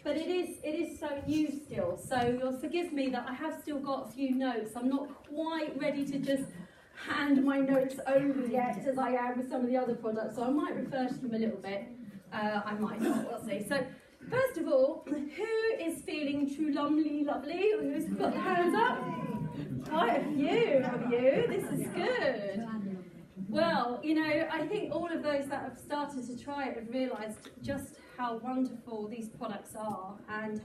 But it is so new still, so you'll forgive me that I have still got a few notes. I'm not quite ready to just hand my notes over yet as I am with some of the other products, so I might refer to them a little bit. I might not, we'll see. So first of all, who is feeling Trulumly lovely? Who's got their hands up? Quite a few, have you? This is good. Well, you know, I think all of those that have started to try it have realised just how wonderful these products are and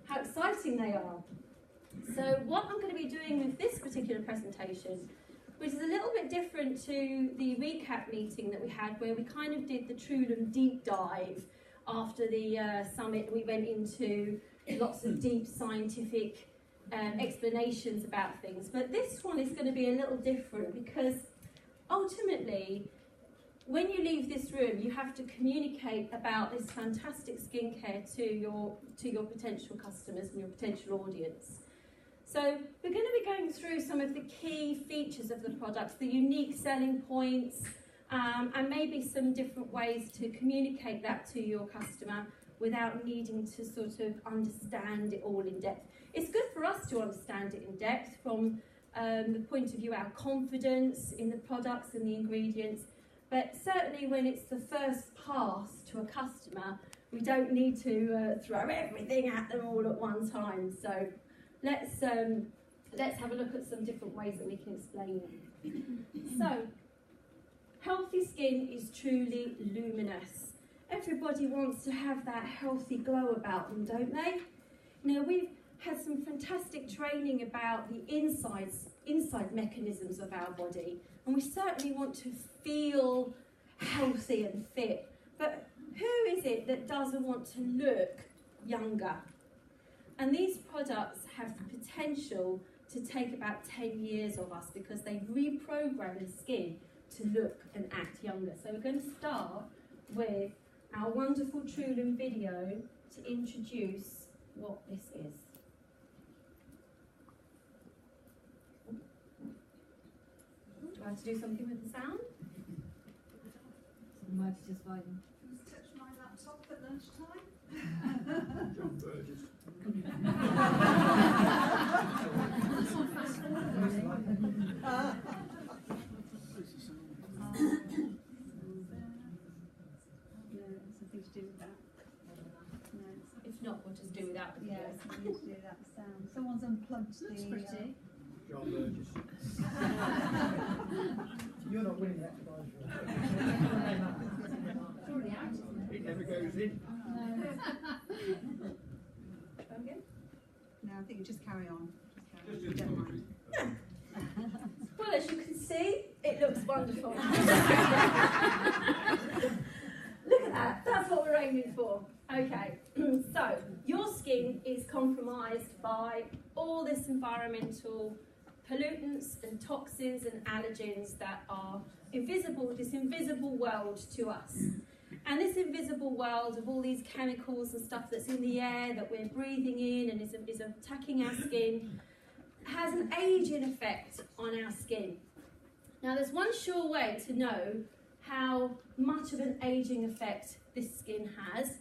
how exciting they are. So what I'm going to be doing with this particular presentation, which is a little bit different to the recap meeting that we had where we kind of did the Trulum deep dive after the summit. We went into lots of deep scientific explanations about things. But this one is going to be a little different because ultimately, when you leave this room, you have to communicate about this fantastic skincare to your potential customers and your potential audience. So we're going to be going through some of the key features of the products, the unique selling points, and maybe some different ways to communicate that to your customer without needing to sort of understand it all in depth. It's good for us to understand it in depth from the point of view of our confidence in the products and the ingredients, but certainly when it's the first pass to a customer, we don't need to throw everything at them all at one time. So let's have a look at some different ways that we can explain it. So, healthy skin is truly luminous. Everybody wants to have that healthy glow about them, don't they? Now, we've had some fantastic training about the inside mechanisms of our body, and we certainly want to feel healthy and fit. But who is it that doesn't want to look younger? And these products have the potential to take about 10 years of us because they reprogram the skin to look and act younger. So we're going to start with our wonderful Trulum video to introduce what this is. Do I have to do something with the sound? Some words just fine. Touch my laptop at lunchtime. John Burgess. Something to do with that. No. If not, we'll just do without the Yeah, video. something to do with that sound. Someone's unplugged Looks the. pretty. John Burgess. You're not winning that prize. It's already out, isn't it? It never goes in. Try again? No, I think you just carry on. Just Just do carry the on. poetry. Well, as you can see, it looks wonderful. Look at that, that's what we're aiming for. Okay, so your skin is compromised by all this environmental pollutants and toxins and allergens that are invisible, this invisible world to us. And this invisible world of all these chemicals and stuff that's in the air that we're breathing in and is attacking our skin has an aging effect on our skin. Now there's one sure way to know how much of an aging effect this skin has,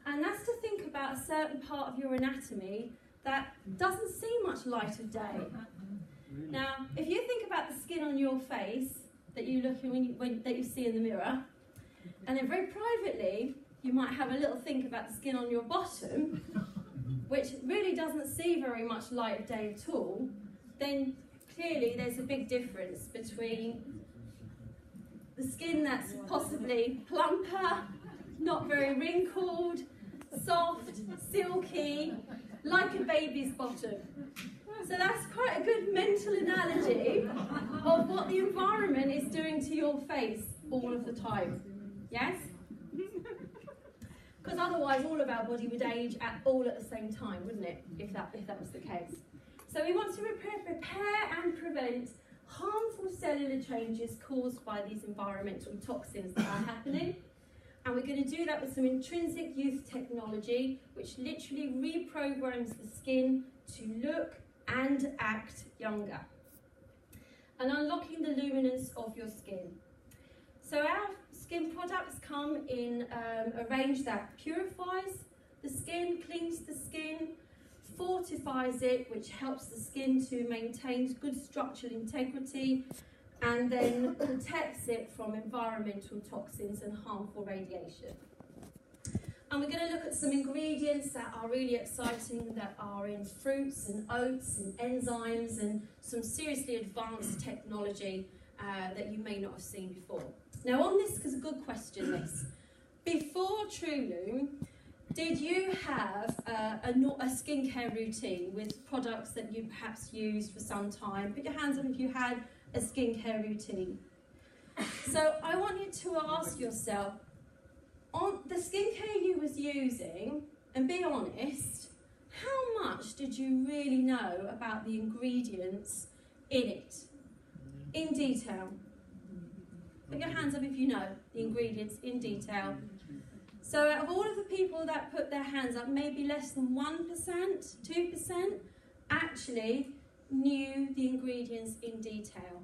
and that's to think about a certain part of your anatomy that doesn't see much light of day. Now, if you think about the skin on your face that you look in that you see in the mirror, and then very privately you might have a little think about the skin on your bottom, which really doesn't see very much light of day at all, then clearly there's a big difference between the skin that's possibly plumper, not very wrinkled, soft, silky, like a baby's bottom. So that's quite a good mental analogy of what the environment is doing to your face all of the time. Yes? Because otherwise all of our body would age all at the same time, wouldn't it, if that was the case. So we want to prepare and prevent harmful cellular changes caused by these environmental toxins that are happening. And we're going to do that with some intrinsic youth technology, which literally reprograms the skin to look and act younger. And unlocking the luminance of your skin. So our skin products come in a range that purifies the skin, cleans the skin, fortifies it, which helps the skin to maintain good structural integrity, and then protects it from environmental toxins and harmful radiation. And we're going to look at some ingredients that are really exciting, that are in fruits and oats and enzymes and some seriously advanced technology that you may not have seen before. Now on this, because a good question this, before Trulum, did you have a skincare routine with products that you perhaps used for some time? Put your hands up if you had a skincare routine. So I want you to ask yourself, on the skincare you was using, and be honest, how much did you really know about the ingredients in it, in detail? Put your hands up if you know the ingredients in detail. So out of all of the people that put their hands up, maybe less than 1%, 2% actually knew the ingredients in detail.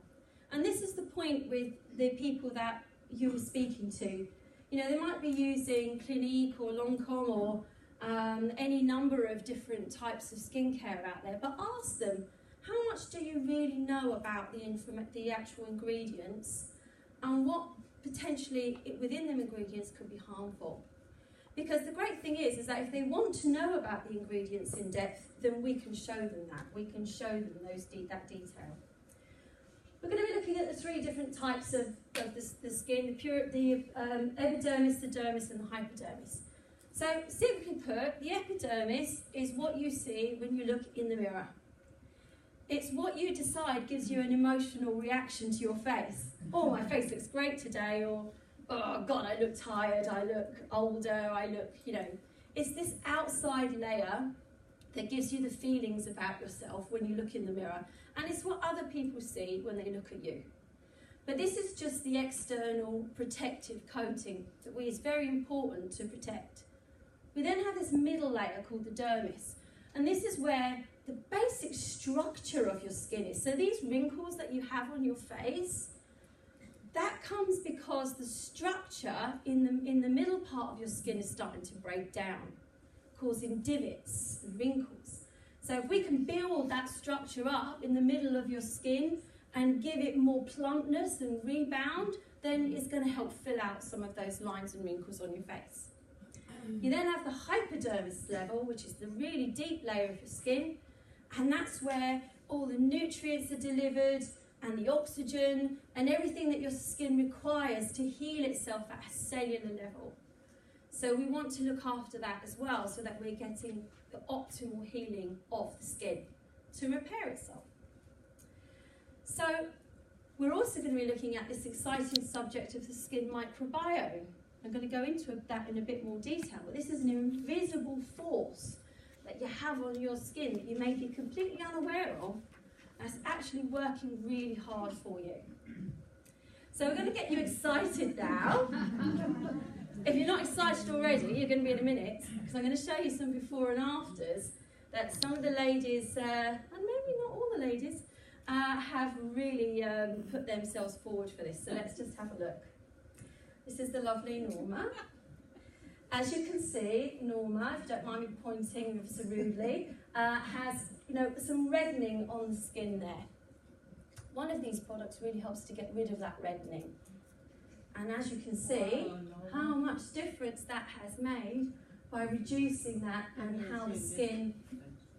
And this is the point with the people that you were speaking to. You know, they might be using Clinique or Lancome or any number of different types of skincare out there, but ask them, how much do you really know about the actual ingredients and what potentially within them ingredients could be harmful? Because the great thing is that if they want to know about the ingredients in depth, then we can show them that. We can show them that detail. We're going to be looking at the three different types of the skin, the epidermis, the dermis, and the hypodermis. So simply put, the epidermis is what you see when you look in the mirror. It's what you decide gives you an emotional reaction to your face. Oh, my face looks great today, or oh God, I look tired, I look older, I look, you know. It's this outside layer that gives you the feelings about yourself when you look in the mirror. And it's what other people see when they look at you. But this is just the external protective coating that is very important to protect. We then have this middle layer called the dermis. And this is where the basic structure of your skin is. So these wrinkles that you have on your face, that comes because the structure in the middle part of your skin is starting to break down, causing divots and wrinkles. So if we can build that structure up in the middle of your skin and give it more plumpness and rebound, then it's going to help fill out some of those lines and wrinkles on your face. You then have the hypodermis level, which is the really deep layer of your skin, and that's where all the nutrients are delivered and the oxygen and everything that your skin requires to heal itself at a cellular level. So we want to look after that as well, so that we're getting the optimal healing of the skin to repair itself. So we're also going to be looking at this exciting subject of the skin microbiome. I'm going to go into that in a bit more detail, but this is an invisible force that you have on your skin that you may be completely unaware of, that's actually working really hard for you. So we're going to get you excited now. If you're not excited already, you're going to be in a minute, because I'm going to show you some before and afters that some of the ladies, and maybe not all the ladies, have really put themselves forward for this. So let's just have a look. This is the lovely Norma. As you can see, Norma, if you don't mind me pointing so rudely, has some reddening on the skin there. One of these products really helps to get rid of that reddening. And as you can see, how much difference that has made by reducing that, and how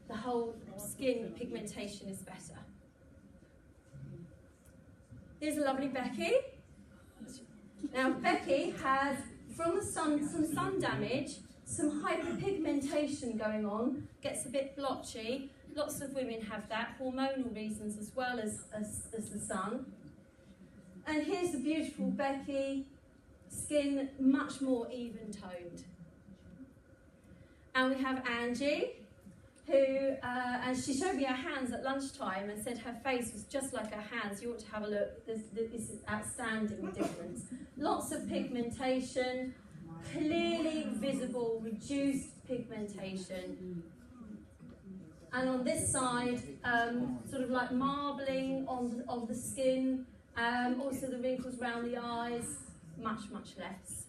the whole skin pigmentation is better. Here's a lovely Becky. Now Becky has, from the sun, some sun damage, some hyperpigmentation going on, gets a bit blotchy. Lots of women have that, hormonal reasons as well as the sun. And here's the beautiful Becky, skin much more even toned. And we have Angie, who, and she showed me her hands at lunchtime and said her face was just like her hands. You ought to have a look. This is outstanding difference. Lots of pigmentation, clearly visible, reduced pigmentation. And on this side, sort of like marbling of the skin, also the wrinkles around the eyes, much less.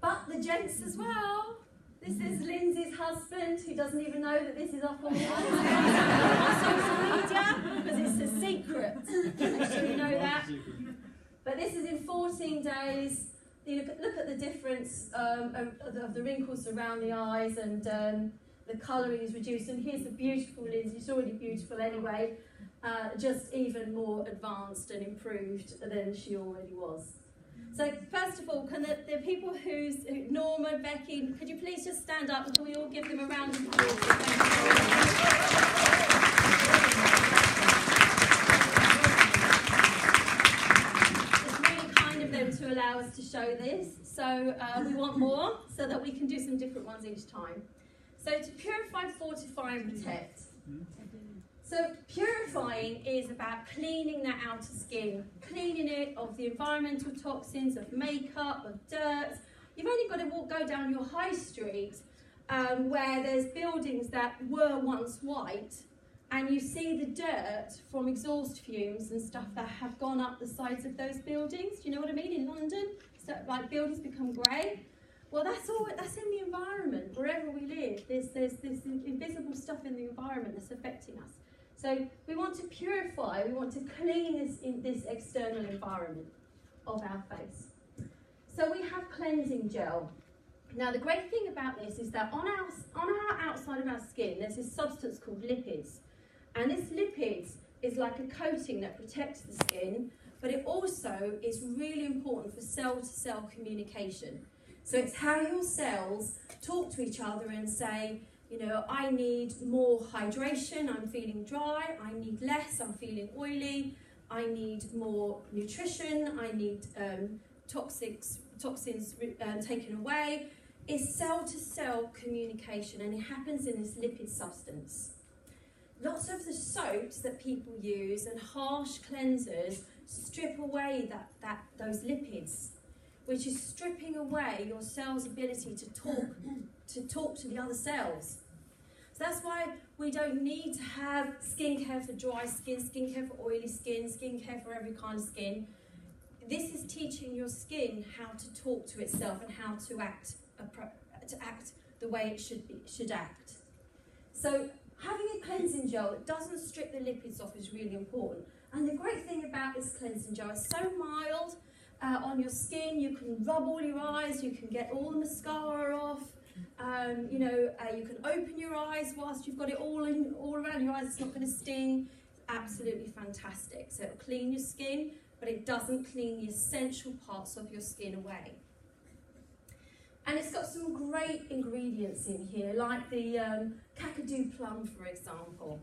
But the gents as well. This is Lindsay's husband, who doesn't even know that this is up on social media, because it's a secret. Make sure you know that. But this is in 14 days. You look at the difference of the wrinkles around the eyes, and the colouring is reduced. And here's the beautiful Lindsay. She's already beautiful anyway, just even more advanced and improved than she already was. So first of all, can the people Norma, Becky, could you please just stand up and can we all give them a round of applause? It's really kind of them to allow us to show this. So we want more so that we can do some different ones each time. So to purify, fortify and protect. So purifying is about cleaning that outer skin, cleaning it of the environmental toxins, of makeup, of dirt. You've only got to go down your high street where there's buildings that were once white, and you see the dirt from exhaust fumes and stuff that have gone up the sides of those buildings. Do you know what I mean? In London, so, like buildings become grey. Well, that's in the environment. Wherever we live, there's this invisible stuff in the environment that's affecting us. So we want to purify, we want to clean this external environment of our face. So we have cleansing gel. Now the great thing about this is that on our outside of our skin, there's this substance called lipids. And this lipids is like a coating that protects the skin, but it also is really important for cell-to-cell communication. So it's how your cells talk to each other and say, you know, I need more hydration, I'm feeling dry, I need less, I'm feeling oily, I need more nutrition, I need toxins taken away. It's cell-to-cell communication, and it happens in this lipid substance. Lots of the soaps that people use and harsh cleansers strip away those lipids, which is stripping away your cell's ability to talk to the other cells. So that's why we don't need to have skincare for dry skin, skincare for oily skin, skincare for every kind of skin. This is teaching your skin how to talk to itself and how to act the way it should act. So having a cleansing gel that doesn't strip the lipids off is really important. And the great thing about this cleansing gel is so mild on your skin. You can rub all your eyes, you can get all the mascara off. You can open your eyes whilst you've got it all around your eyes. It's not going to sting. It's absolutely fantastic. So it'll clean your skin, but it doesn't clean the essential parts of your skin away. And it's got some great ingredients in here, like the Kakadu plum, for example.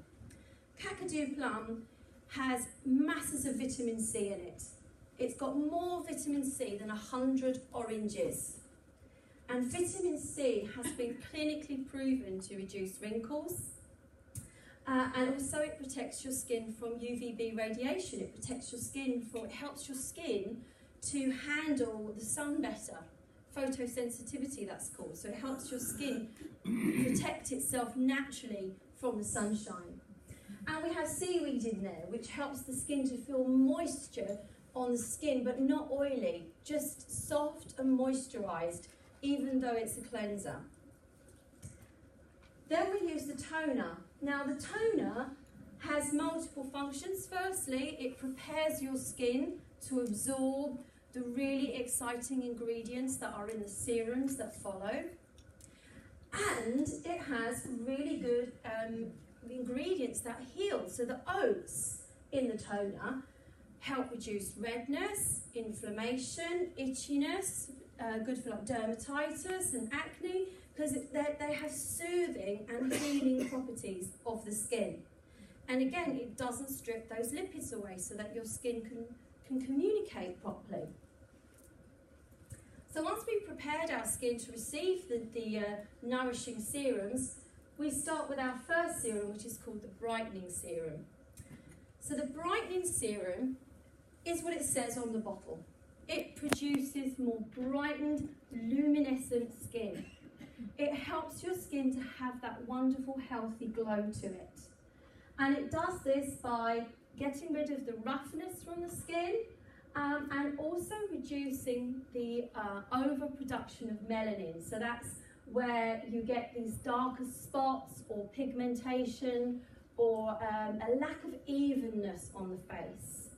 Kakadu plum has masses of vitamin C in it. It's got more vitamin C than 100 oranges. And vitamin C has been clinically proven to reduce wrinkles. And also it protects your skin from UVB radiation. It protects your skin it helps your skin to handle the sun better. Photosensitivity, that's called. So it helps your skin protect itself naturally from the sunshine. And we have seaweed in there, which helps the skin to feel moisture on the skin, but not oily, just soft and moisturised, even though it's a cleanser. Then we use the toner. Now the toner has multiple functions. Firstly, it prepares your skin to absorb the really exciting ingredients that are in the serums that follow. And it has really good ingredients that heal. So the oats in the toner help reduce redness, inflammation, itchiness, good for like dermatitis and acne, because they have soothing and healing properties of the skin. And again, it doesn't strip those lipids away so that your skin can communicate properly. So once we've prepared our skin to receive the nourishing serums, we start with our first serum, which is called the brightening serum. So the brightening serum is what it says on the bottle. It produces more brightened, luminescent skin. It helps your skin to have that wonderful, healthy glow to it. And it does this by getting rid of the roughness from the skin and also reducing the overproduction of melanin. So that's where you get these darker spots or pigmentation or a lack of evenness on the face.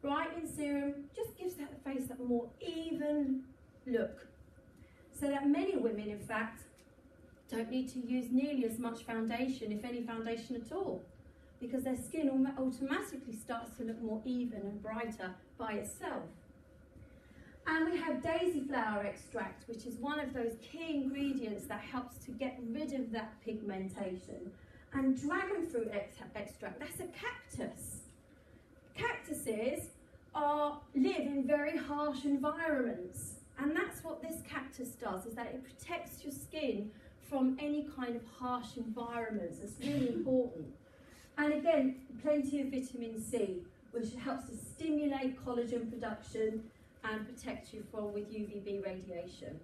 Brightening serum just gives that face that more even look. So that many women, in fact, don't need to use nearly as much foundation, if any foundation at all, because their skin automatically starts to look more even and brighter by itself. And we have daisy flower extract, which is one of those key ingredients that helps to get rid of that pigmentation. And dragon fruit extract, that's a cactus. Cactuses live in very harsh environments. And that's what this cactus does, is that it protects your skin from any kind of harsh environments. It's really important. And again, plenty of vitamin C, which helps to stimulate collagen production and protect you with UVB radiation.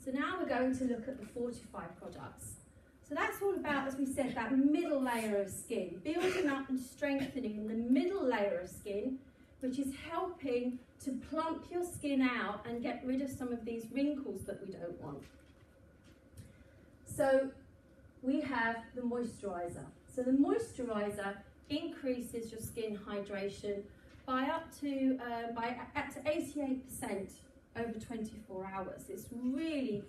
So now we're going to look at the fortified products. So that's all about, as we said, that middle layer of skin, building up and strengthening the middle layer of skin, which is helping to plump your skin out and get rid of some of these wrinkles that we don't want. So we have the moisturizer. So the moisturizer increases your skin hydration by up to 88% over 24 hours. It's really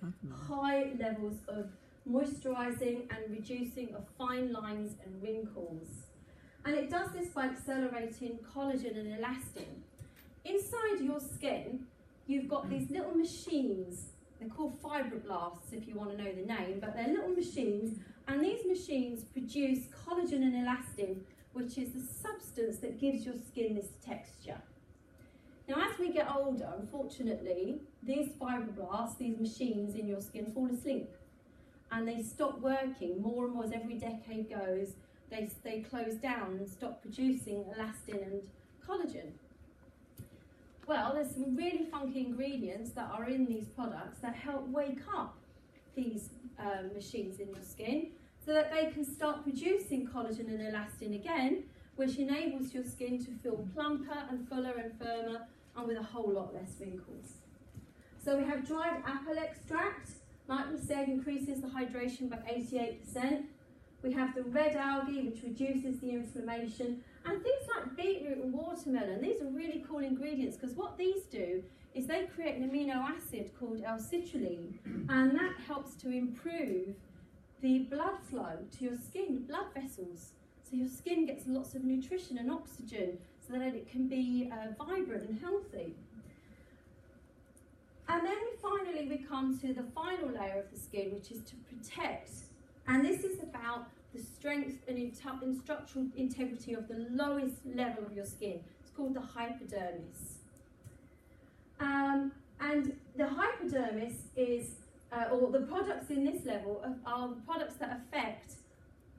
high levels of moisturizing and reducing of fine lines and wrinkles. And it does this by accelerating collagen and elastin. Inside your skin, you've got these little machines. They're called fibroblasts, if you want to know the name, but they're little machines, and these machines produce collagen and elastin, which is the substance that gives your skin this texture. Now, as we get older, unfortunately, these fibroblasts, these machines in your skin, fall asleep, and they stop working more and more as every decade goes. They close down and stop producing elastin and collagen. Well, there's some really funky ingredients that are in these products that help wake up these machines in your skin so that they can start producing collagen and elastin again, which enables your skin to feel plumper and fuller and firmer and with a whole lot less wrinkles. So we have dried apple extract, like we said, increases the hydration by 88%. We have the red algae, which reduces the inflammation, and things like beetroot and watermelon. These are really cool ingredients because what these do is they create an amino acid called L-citrulline, and that helps to improve the blood flow to your skin, blood vessels. So your skin gets lots of nutrition and oxygen so that it can be vibrant and healthy. And then finally we come to the final layer of the skin, which is to protect. And this is about the strength and structural integrity of the lowest level of your skin. It's called the hypodermis. And the hypodermis is, or the products in this level are the products that affect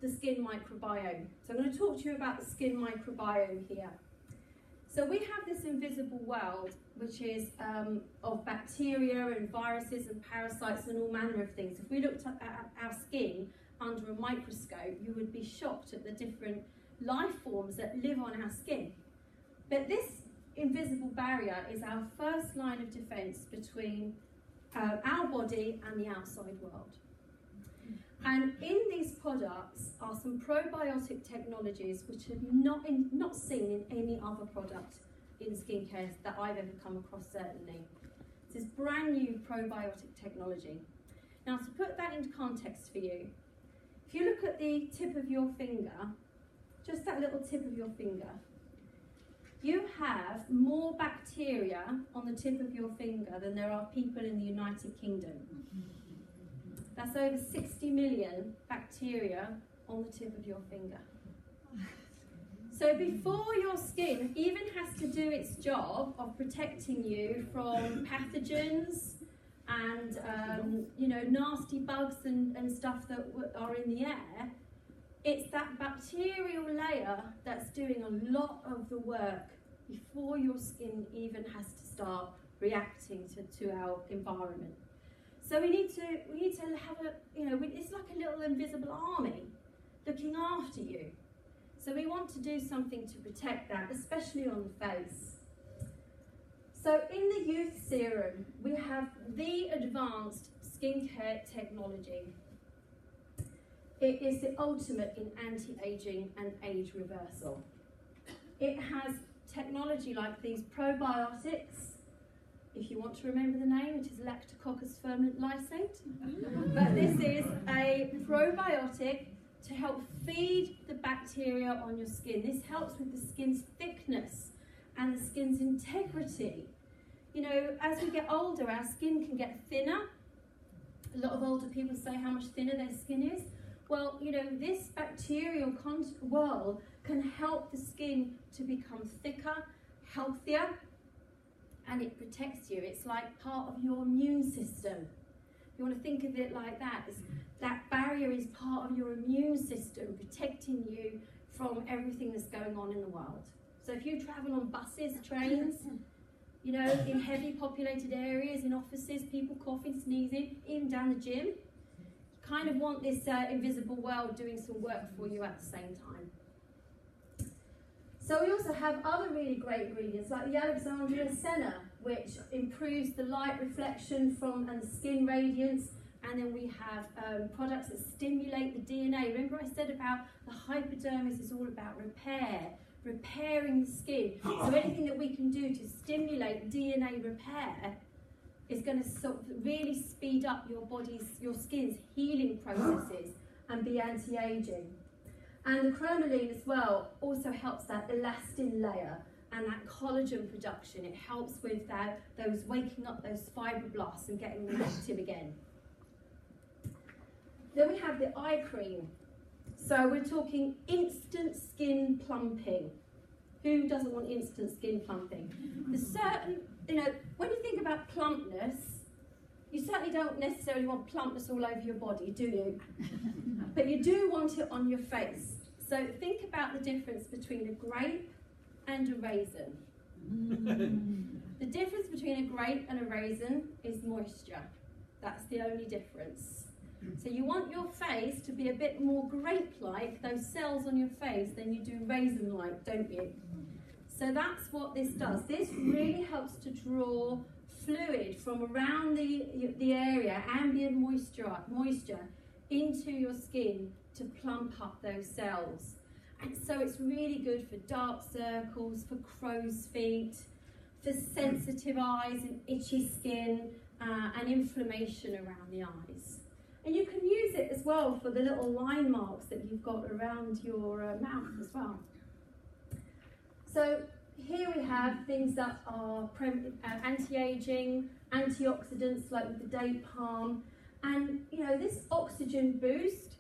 the skin microbiome. So I'm going to talk to you about the skin microbiome here. So we have this invisible world, which is of bacteria and viruses and parasites and all manner of things. If we looked at our skin under a microscope, you would be shocked at the different life forms that live on our skin. But this invisible barrier is our first line of defense between our body and the outside world. And in these products are some probiotic technologies which are not seen in any other product in skincare that I've ever come across, certainly. This is brand new probiotic technology. Now, to put that into context for you, if you look at the tip of your finger, just that little tip of your finger, you have more bacteria on the tip of your finger than there are people in the United Kingdom. That's over 60 million bacteria on the tip of your finger. So before your skin even has to do its job of protecting you from pathogens and nasty bugs and stuff that are in the air, it's that bacterial layer that's doing a lot of the work before your skin even has to start reacting to our environment. So we need to have it's like a little invisible army looking after you. So we want to do something to protect that, especially on the face. So in the Youth Serum, we have the advanced skincare technology. It is the ultimate in anti-aging and age reversal. It has technology like these probiotics. If you want to remember the name, it is Lactococcus ferment lysate. But this is a probiotic to help feed the bacteria on your skin. This helps with the skin's thickness and the skin's integrity. You know, as we get older, our skin can get thinner. A lot of older people say how much thinner their skin is. Well, you know, this bacterial world can help the skin to become thicker, healthier, and it protects you. It's like part of your immune system. You want to think of it like that. That barrier is part of your immune system, protecting you from everything that's going on in the world. So if you travel on buses, trains, you know, in heavy populated areas, in offices, people coughing, sneezing, even down the gym, you kind of want this invisible world doing some work for you at the same time. So we also have other really great ingredients like the Alexandria Senna, which improves the light reflection from and the skin radiance. And then we have products that stimulate the DNA. Remember I said about the hypodermis is all about repair, repairing the skin. So anything that we can do to stimulate DNA repair is going to sort of really speed up your skin's healing processes and be anti-aging. And the crinoline as well also helps that elastin layer and that collagen production. It helps with those waking up those fibroblasts and getting them active again. Then we have the eye cream. So we're talking instant skin plumping. Who doesn't want instant skin plumping? There's certain, you know, when you think about plumpness, you certainly don't necessarily want plumpness all over your body, do you? But you do want it on your face. So think about the difference between a grape and a raisin. The difference between a grape and a raisin is moisture. That's the only difference. So you want your face to be a bit more grape-like, those cells on your face, than you do raisin-like, don't you? So that's what this does. This really helps to draw fluid from around the area, ambient moisture, into your skin to plump up those cells. And so it's really good for dark circles, for crow's feet, for sensitive eyes and itchy skin, and inflammation around the eyes. And you can use it as well for the little line marks that you've got around your mouth as well. So here we have things that are anti-aging, antioxidants like with the date palm. And you know, this oxygen boost,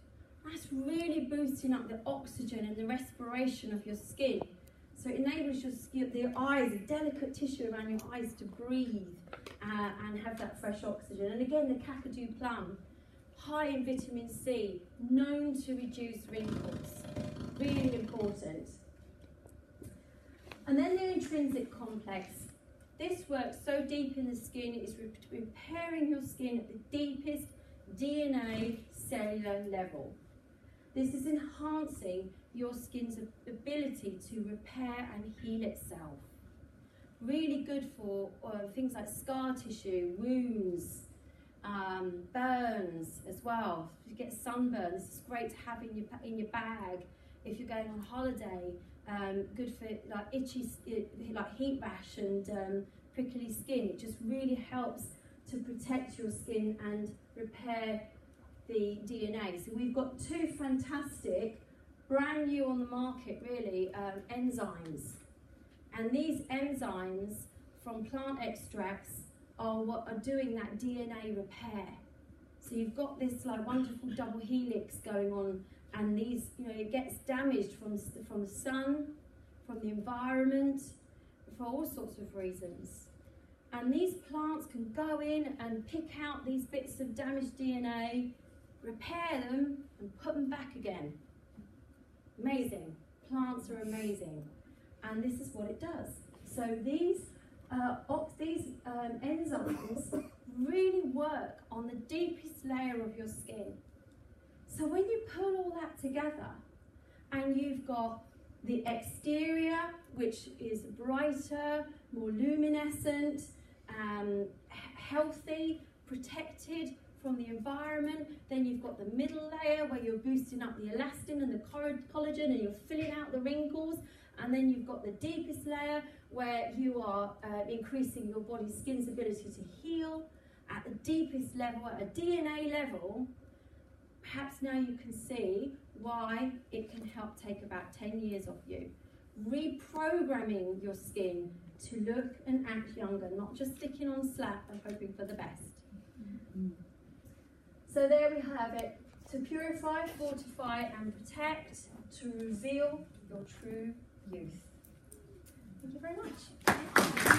that's really boosting up the oxygen and the respiration of your skin. So it enables your skin, the eyes, the delicate tissue around your eyes to breathe and have that fresh oxygen. And again, the Kakadu plum, high in vitamin C, known to reduce wrinkles. Really important. And then the intrinsic complex. This works so deep in the skin, it is repairing your skin at the deepest DNA cellular level. This is enhancing your skin's ability to repair and heal itself. Really good for things like scar tissue, wounds, burns as well. If you get sunburn, this is great to have in your bag if you're going on holiday. Good for like itchy, like heat rash and prickly skin. It just really helps to protect your skin and repair the DNA. So we've got two fantastic, brand new on the market really, enzymes. And these enzymes from plant extracts are what are doing that DNA repair. So you've got this like wonderful double helix going on, and these, you know, it gets damaged from the sun, from the environment, for all sorts of reasons. And these plants can go in and pick out these bits of damaged DNA, repair them, and put them back again. Amazing. Plants are amazing. And this is what it does. So these enzymes really work on the deepest layer of your skin. So when you pull all that together, and you've got the exterior, which is brighter, more luminescent, healthy, protected from the environment. Then you've got the middle layer where you're boosting up the elastin and the collagen and you're filling out the wrinkles. And then you've got the deepest layer where you are increasing your body's skin's ability to heal. At the deepest level, at a DNA level, perhaps now you can see why it can help take about 10 years off you. Reprogramming your skin to look and act younger, not just sticking on slap and hoping for the best. So there we have it. To purify, fortify and protect, to reveal your true youth. Thank you very much.